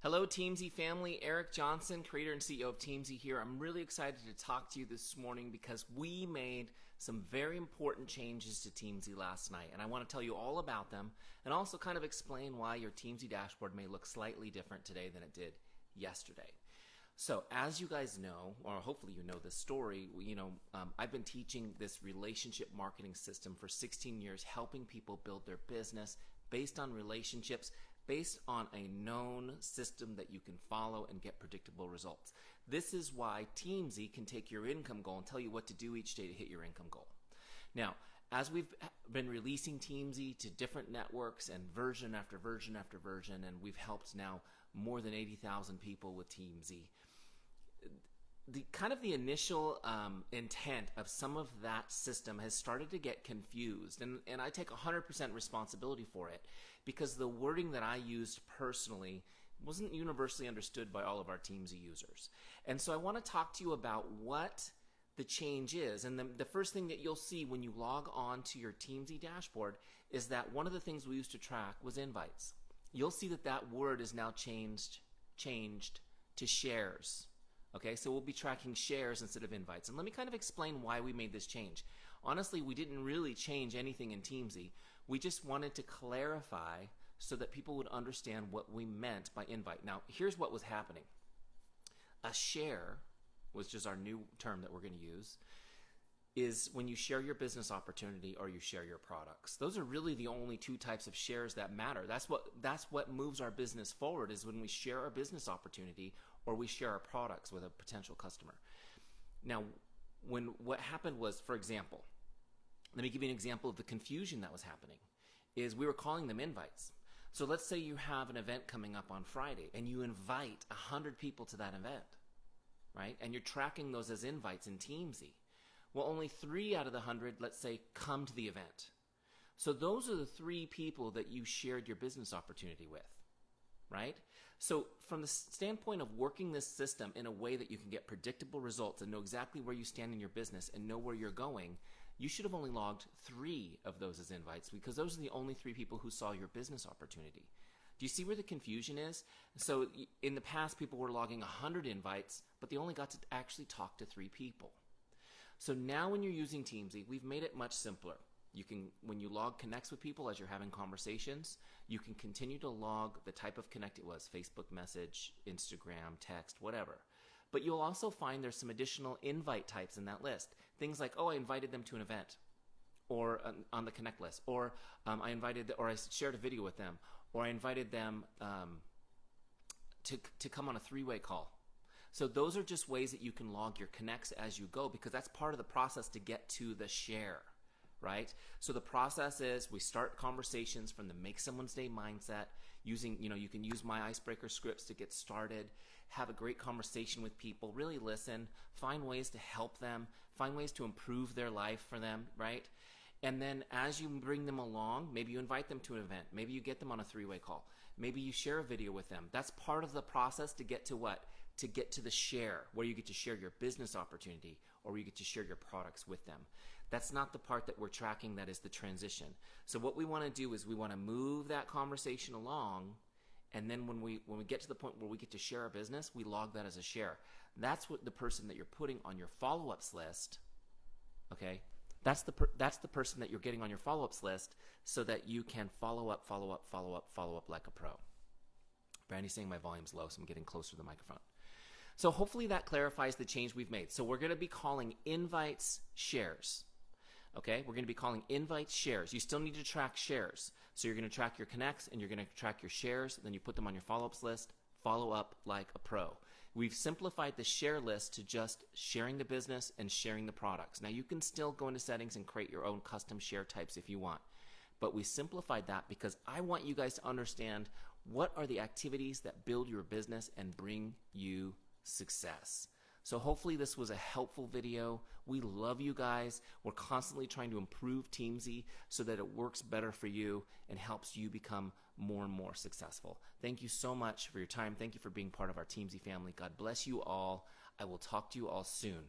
Hello, Teamzy family. Eric Johnson, creator and CEO of Teamzy here. I'm really excited to talk to you this morning because we made some very important changes to Teamzy last night, and I want to tell you all about them and also kind of explain why your Teamzy dashboard may look slightly different today than it did yesterday. So, as you guys know, or hopefully you know this story, I've been teaching this relationship marketing system for 16 years, helping people build their business based on relationships, based on a known system that you can follow and get predictable results. This is why Teamzy can take your income goal and tell you what to do each day to hit your income goal. Now, as we've been releasing Teamzy to different networks and version after version after version, and we've helped now more than 80,000 people with Teamzy, the initial intent of some of that system has started to get confused, and I take 100% responsibility for it because the wording that I used personally wasn't universally understood by all of our Teamzy users. And so I want to talk to you about what the change is. And the first thing that you'll see when you log on to your Teamzy dashboard is that one of the things we used to track was invites. You'll see that that word is now changed to shares. Okay, so we'll be tracking shares instead of invites. And let me kind of explain why we made this change. Honestly, we didn't really change anything in Teamzy. We just wanted to clarify so that people would understand what we meant by invite. Now, here's what was happening. A share, which is our new term that we're going to use, is when you share your business opportunity or you share your products. Those are really the only two types of shares that matter. That's what moves our business forward, is when we share our business opportunity or we share our products with a potential customer. Now, what happened was, for example, let me give you an example of the confusion that was happening, is we were calling them invites. So let's say you have an event coming up on Friday and you invite 100 people to that event, right? And you're tracking those as invites in Teamzy. Well, only 3 out of the 100, let's say, come to the event. So those are the 3 people that you shared your business opportunity with, right? So from the standpoint of working this system in a way that you can get predictable results and know exactly where you stand in your business and know where you're going, you should have only logged 3 of those as invites because those are the only 3 people who saw your business opportunity. Do you see where the confusion is? So in the past, people were logging 100 invites, but they only got to actually talk to 3 people. So now when you're using Teamzy, we've made it much simpler. You can, when you log connects with people as you're having conversations, you can continue to log the type of connect it was, Facebook message, Instagram, text, whatever. But you'll also find there's some additional invite types in that list. Things like, oh, I invited them to an event, or on the connect list, or I shared a video with them, or I invited them to come on a 3-way call. So those are just ways that you can log your connects as you go, because that's part of the process to get to the share, right? So the process is we start conversations from the make someone's day mindset using, you can use my icebreaker scripts to get started, have a great conversation with people, really listen, find ways to help them, find ways to improve their life for them, right? And then as you bring them along, maybe you invite them to an event, maybe you get them on a 3-way call, maybe you share a video with them. That's part of the process to get to what? To get to the share, where you get to share your business opportunity or where you get to share your products with them. That's not the part that we're tracking, that is the transition. So what we want to do is we want to move that conversation along, and then when we get to the point where we get to share our business, we log that as a share. That's what the person that you're putting on your follow-ups list, okay? That's the person that you're getting on your follow-ups list so that you can follow up like a pro. Brandy's saying my volume's low, so I'm getting closer to the microphone. So hopefully that clarifies the change we've made. So we're going to be calling invites shares. Okay, we're going to be calling invites shares. You still need to track shares. So you're going to track your connects and you're going to track your shares. Then you put them on your follow-ups list. Follow up like a pro. We've simplified the share list to just sharing the business and sharing the products. Now you can still go into settings and create your own custom share types if you want. But we simplified that because I want you guys to understand what are the activities that build your business and bring you success. So hopefully this was a helpful video. We love you guys. We're constantly trying to improve Teamzy so that it works better for you and helps you become more and more successful. Thank you so much for your time. Thank you for being part of our Teamzy family. God bless you all. I will talk to you all soon.